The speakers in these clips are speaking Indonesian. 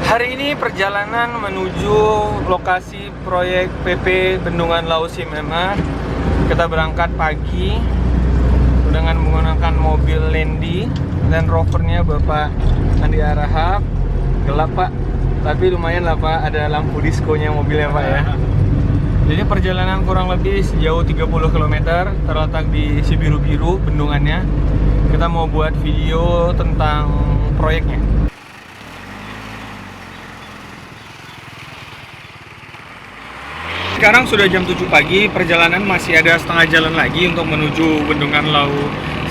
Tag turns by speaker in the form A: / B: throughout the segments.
A: Hari ini perjalanan menuju lokasi proyek PP Bendungan Lau Simema. Kita berangkat pagi dengan menggunakan mobil Lendi, Land Rovernya Bapak Andi Arahap. Gelap Pak, tapi lumayan lah Pak, ada lampu diskonya mobilnya Pak ya. Jadi perjalanan kurang lebih sejauh 30 km, terletak di Sibiru-Biru bendungannya. Kita mau buat video tentang proyeknya. Sekarang sudah jam 7 pagi, perjalanan masih ada setengah jalan lagi untuk menuju Bendungan Lau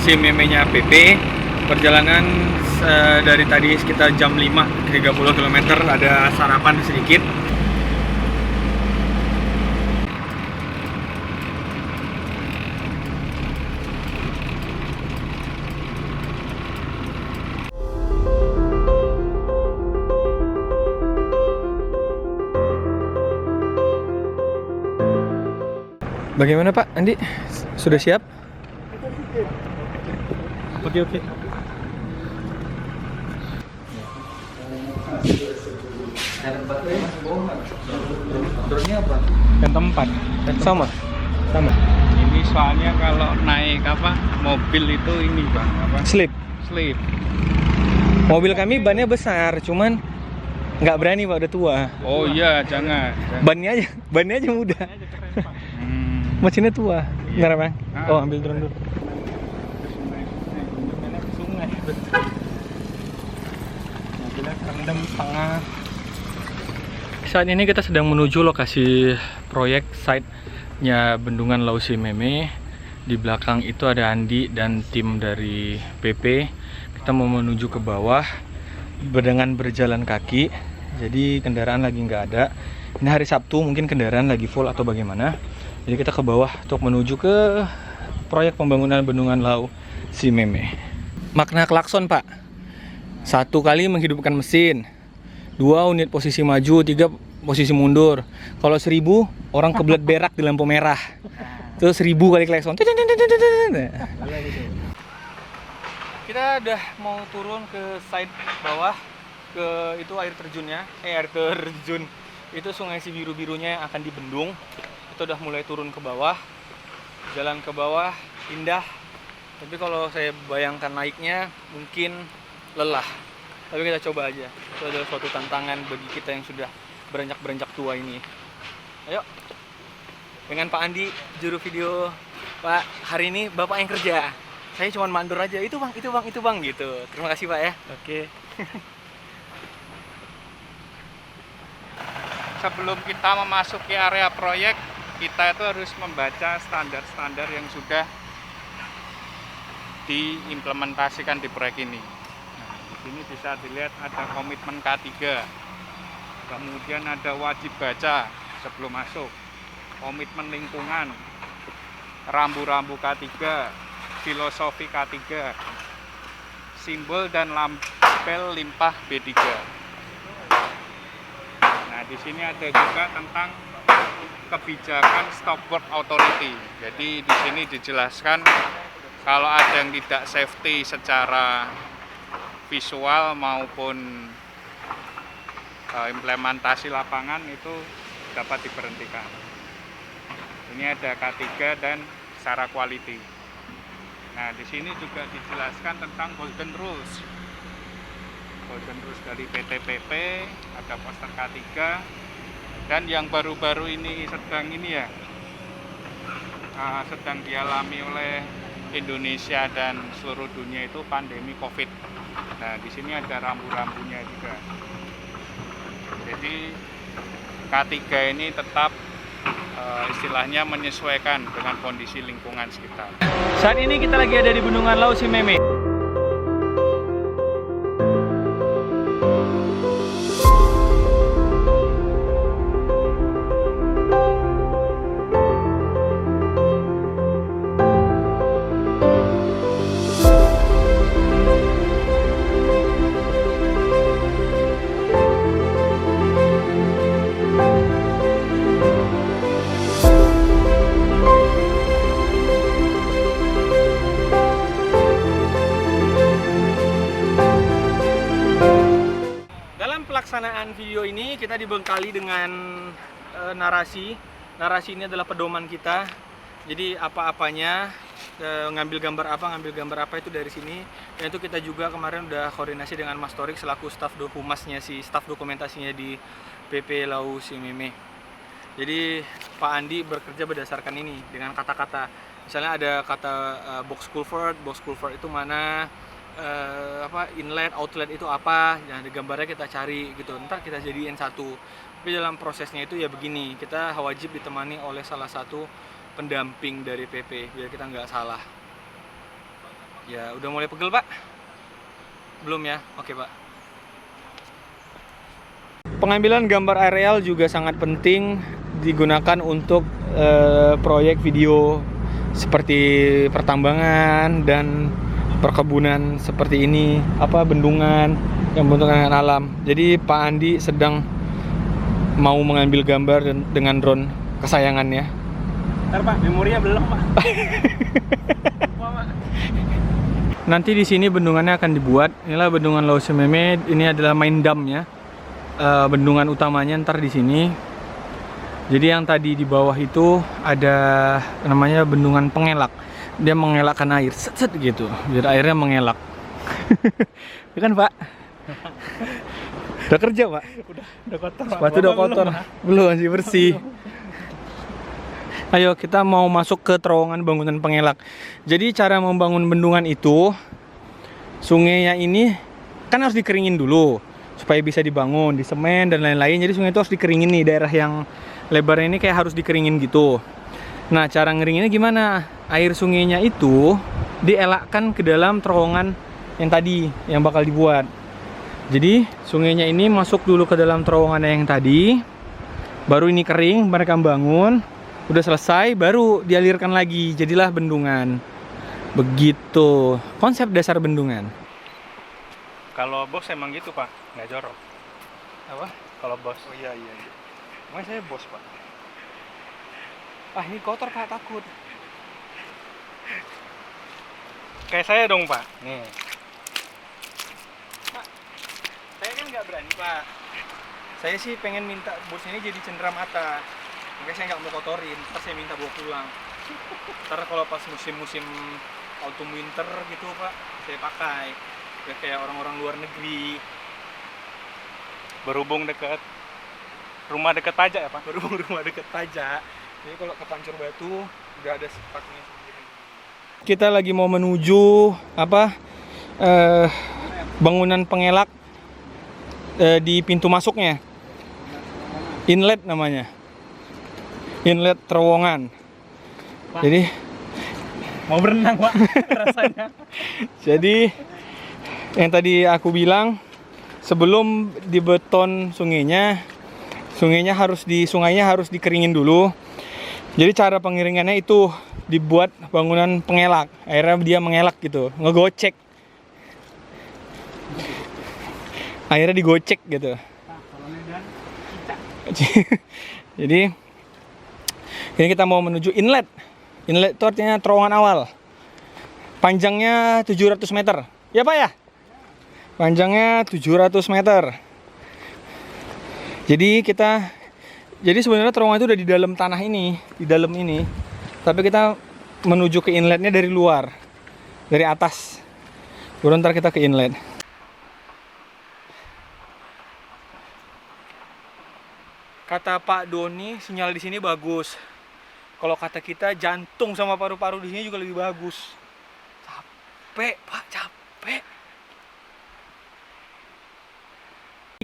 A: Simemenya PP. Perjalanan dari tadi sekitar jam 5, 30 km, ada sarapan sedikit. Bagaimana Pak Andi? Sudah siap? Oke. Motornya apa? Dan tempat. Sama.
B: Ini soalnya kalau naik mobil itu ini Bang,
A: Slip. Mobil kami bannya besar, cuman nggak berani Pak, udah tua.
B: Oh iya, jangan.
A: Bannya aja muda. Mesinnya tua. Benar Bang? Oh, ambil drone dulu. Sungai. Mobilnya kerendam setengah. Saat ini kita sedang menuju lokasi proyek site-nya Bendungan Lau Simeme. Di belakang itu ada Andi dan tim dari PP. Kita mau menuju ke bawah dengan berjalan kaki. Jadi kendaraan lagi nggak ada. Ini hari Sabtu, mungkin kendaraan lagi full atau bagaimana. Jadi kita ke bawah untuk menuju ke proyek pembangunan Bendungan Lau Simeme. Makna klakson Pak: 1 kali menghidupkan mesin, 2 unit posisi maju, 3 posisi mundur. Kalau 1000 orang kebelet berak di lampu merah. Terus 1000 kali klakson. Kita udah mau turun ke side bawah, ke itu air terjunnya. Air terjun itu Sungai Sibiru-Birunya yang akan dibendung. Itu udah mulai turun ke bawah. Jalan ke bawah indah, tapi kalau saya bayangkan naiknya mungkin lelah. Tapi kita coba aja. Itu adalah suatu tantangan bagi kita yang sudah beranjak tua ini. Ayo, dengan Pak Andi, juru video. Pak, hari ini Bapak yang kerja, saya cuma mandor aja. Itu bang gitu. Terima kasih Pak ya. Oke.
B: Sebelum kita memasuki area proyek, kita itu harus membaca standar-standar yang sudah diimplementasikan di proyek ini. Nah, di sini bisa dilihat ada komitmen K3, kemudian ada wajib baca sebelum masuk, komitmen lingkungan, rambu-rambu K3, filosofi K3, simbol dan label limpah B3. Nah, di sini ada juga tentang kebijakan stop work authority. Jadi di sini dijelaskan kalau ada yang tidak safety secara visual maupun implementasi lapangan itu dapat diberhentikan. Ini ada K3 dan secara quality. Nah, di sini juga dijelaskan tentang golden rules. Golden rules dari PT PP, ada poster K3. Dan yang baru-baru ini sedang dialami oleh Indonesia dan seluruh dunia itu pandemi COVID. Nah, di sini ada rambu-rambunya juga. Jadi K3 ini tetap istilahnya menyesuaikan dengan kondisi lingkungan sekitar.
A: Saat ini kita lagi ada di Bendungan Lau Simeme. pelaksanaan video ini kita dibekali dengan narasi. Narasi ini adalah pedoman kita. Jadi apa-apanya, ngambil gambar apa itu dari sini. Dan itu kita juga kemarin udah koordinasi dengan Mas Torik selaku staf humasnya, staf dokumentasinya di PP Lau Si Meme. Jadi Pak Andi bekerja berdasarkan ini dengan kata-kata. Misalnya ada kata box culvert itu mana, inlet, outlet itu apa, nah di gambarnya kita cari gitu, ntar kita jadiin satu. Tapi dalam prosesnya itu ya begini, kita wajib ditemani oleh salah satu pendamping dari PP biar kita nggak salah. Ya udah mulai pegel Pak? Belum ya? Oke Pak. Pengambilan gambar aerial juga sangat penting digunakan untuk proyek video seperti pertambangan dan perkebunan seperti ini, bendungan yang bentukan dengan alam. Jadi Pak Andi sedang mau mengambil gambar dengan drone kesayangannya.
C: Ntar Pak, memorinya belum Pak.
A: Nanti di sini bendungannya akan dibuat. Inilah bendungan Lau Si Meme. Ini adalah main damnya, bendungan utamanya ntar di sini. Jadi yang tadi di bawah itu ada namanya bendungan pengelak. Dia mengelakkan air, set gitu, biar airnya mengelak. Ya kan Pak? Udah kerja Pak?
C: Udah kotor.
A: Sepatu udah kotor. Belum, masih bersih. Ayo kita mau masuk ke terowongan bangunan pengelak. Jadi cara membangun bendungan itu, sungainya ini kan harus dikeringin dulu supaya bisa dibangun, di semen dan lain-lain. Jadi sungai itu harus dikeringin nih, daerah yang lebarnya ini kayak harus dikeringin gitu. Nah cara ngeringinnya gimana? Air sungainya itu dielakkan ke dalam terowongan yang tadi yang bakal dibuat. Jadi sungainya ini masuk dulu ke dalam terowongan yang tadi, baru ini kering, mereka bangun, udah selesai, baru dialirkan lagi, jadilah bendungan. Begitu konsep dasar bendungan.
C: Kalau bos emang gitu Pak, nggak jorok.
A: Apa?
C: Kalau bos.
A: Oh iya. Emang saya bos Pak. Ah ini kotor Pak, takut.
C: Kayak saya dong Pak. Nih.
A: Pak, saya kan nggak berani Pak. Saya sih pengen minta bos ini jadi cendera mata. Makanya saya nggak mau kotorin. Ntar saya minta bawa pulang. Ntar kalau pas musim-musim autumn winter gitu Pak, saya pakai. Ya, kayak orang-orang luar negeri.
C: Berhubung rumah dekat pajak ya Pak.
A: Berhubung rumah dekat pajak. Jadi kalau ke Pancur Batu udah ada sepatnya sendiri. Kita lagi mau menuju bangunan pengelak di pintu masuknya. Inlet namanya. Inlet terowongan.
C: Pak,
A: jadi
C: mau berenang Pak rasanya.
A: Jadi yang tadi aku bilang, sebelum dibeton sungainya harus dikeringin dulu. Jadi cara pengiringannya itu dibuat bangunan pengelak. Akhirnya dia mengelak gitu, ngegocek. Akhirnya digocek gitu. Jadi ini kita mau menuju inlet. Inlet itu artinya terowongan awal. Panjangnya 700 meter. Ya Pak ya? Panjangnya 700 meter. Jadi sebenarnya terowongan itu udah di dalam tanah ini, di dalam ini. Tapi kita menuju ke inletnya dari luar, dari atas. Baru ntar kita ke inlet. Kata Pak Doni, sinyal di sini bagus. Kalau kata kita, jantung sama paru-paru di sini juga lebih bagus. Capek Pak, capek.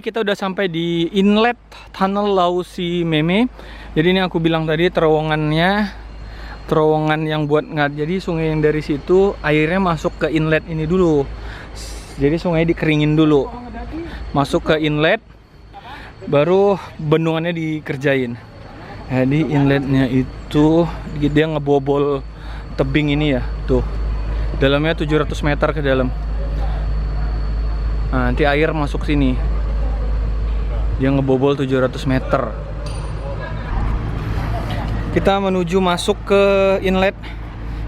A: Kita udah sampai di inlet tunnel Lau Si Meme. Jadi ini aku bilang tadi terowongan yang buat jadi sungai yang dari situ airnya masuk ke inlet ini dulu. Jadi sungai dikeringin dulu, masuk ke inlet, baru bendungannya dikerjain. Jadi inletnya itu dia ngebobol tebing ini ya, tuh dalamnya 700 meter ke dalam. Nah, nanti air masuk sini. Dia ngebobol 700 meter. Kita menuju masuk ke inlet,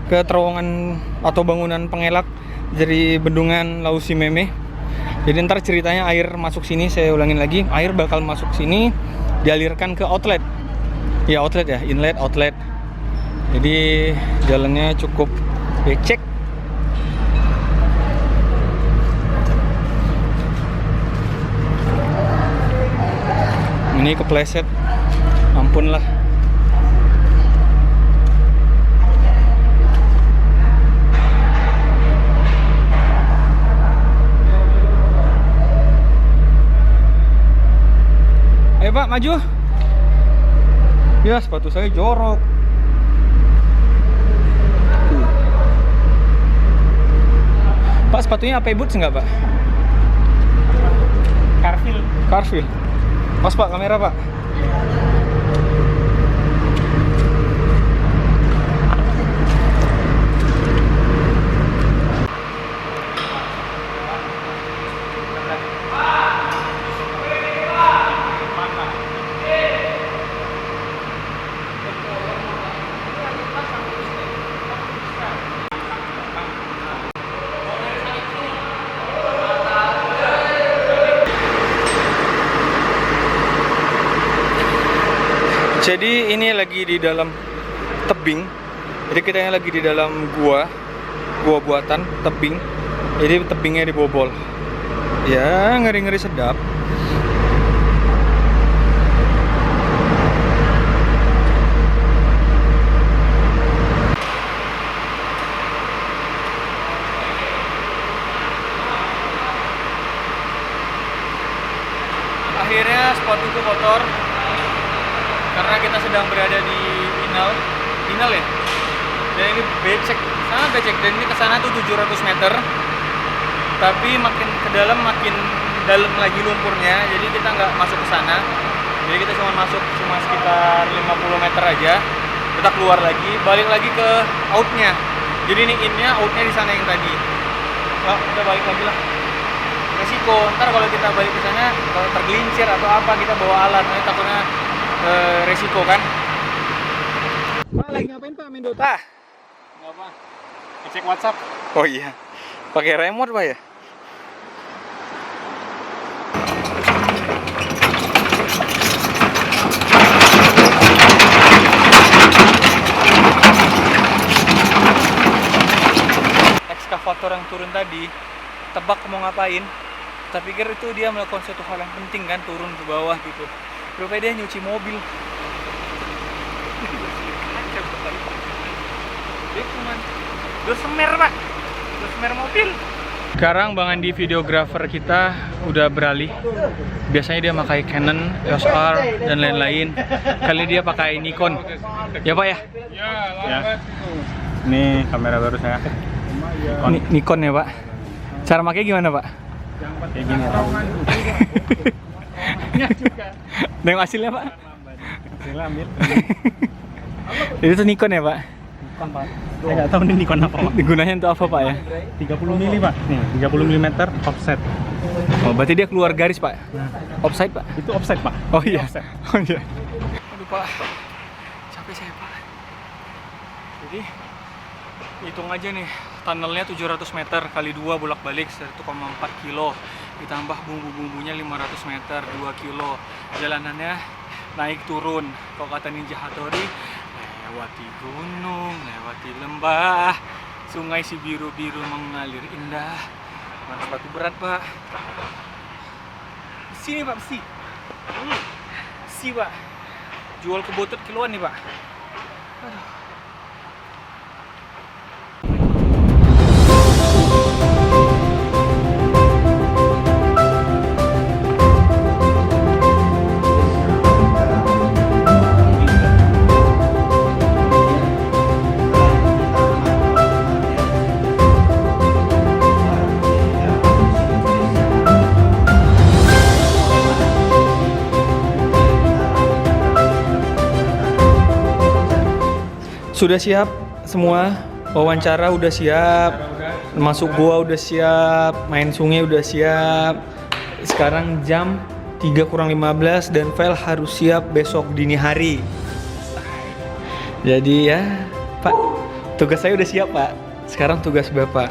A: ke terowongan atau bangunan pengelak dari bendungan Lau Si Meme. Jadi ntar ceritanya air masuk sini, saya ulangin lagi, air bakal masuk sini, dialirkan ke outlet. Ya outlet ya, inlet, outlet. Jadi jalannya cukup becek. Ini kepleset, ampun lah. Ayo Pak, maju. Ya, sepatu saya jorok. Tuh. Pak, sepatunya AP Boots nggak Pak?
C: Carfil.
A: Carfil. Pas Pak, kamera Pak. Jadi ini lagi di dalam tebing. Jadi kita lagi di dalam gua buatan tebing. Jadi tebingnya dibobol. Ya, ngeri-ngeri sedap. Akhirnya sepatuku kotor. Karena kita sedang berada di Inal ya. Dan ini becek, sangat becek. Dan ini kesana tuh 700 meter. Tapi makin ke dalam makin dalam lagi lumpurnya. Jadi kita nggak masuk ke sana. Jadi kita cuma sekitar 50 meter aja. Kita keluar lagi, balik lagi ke outnya. Jadi ini innya, outnya di sana yang tadi. Nah, kita balik lagi lah. Resiko, ntar kalau kita balik ke sana, kalau tergelincir atau apa, kita bawa alat. Nanti takutnya resiko kan. Pak, lagi ngapain Pak? Main Dota?
C: Nggak apa. Cek WhatsApp.
A: Oh iya. Pakai remote Pak ya? Ekskavator yang turun tadi, tebak mau ngapain? Kita pikir itu dia melakukan suatu hal yang penting kan, turun ke bawah gitu. Rupanya dia nyuci mobil. Dia cuma dosemer Pak, dosemer mobil. Sekarang Bang Andi videografer kita udah beralih. Biasanya dia pakai Canon, EOS R dan lain-lain. Kali dia pakai Nikon. Ya Pak ya?
C: Ya. Ini kamera baru saya.
A: Nikon ya Pak. Cara makanya gimana Pak?
C: Kayak gini.
A: Neng hasilnya Pak?
C: Hasilnya ambil.
A: Itu Nikon ya Pak?
C: Nikon Pak. Saya nggak tahu ini Nikon apa Pak.
A: Gunanya untuk apa Pak ya?
C: 30 mili Pak. Nih 30 mm offset.
A: Oh berarti dia keluar garis Pak? Offside Pak?
C: Itu offset Pak.
A: Oh iya.
C: Offset.
A: Oh iya. Aduh Pak, capek saya Pak. Jadi hitung aja nih, tunnelnya 700 meter kali 2 bolak-balik 1,4 kilo, ditambah bumbu-bumbunya 500 meter 2 kilo. Jalanannya naik turun. Kalau kata Ninja Hattori, lewati gunung, lewati lembah, sungai si biru-biru mengalir indah. Mana sepatu berat Pak? Sini Pak, besi. Besi Pak. Jual ke botol kiloan nih Pak. Aduh. Sudah siap semua, wawancara udah siap, masuk gua udah siap, main sungai udah siap. Sekarang jam 3:15 dan file harus siap besok dini hari. Jadi ya, Pak, tugas saya udah siap Pak. Sekarang tugas Bapak.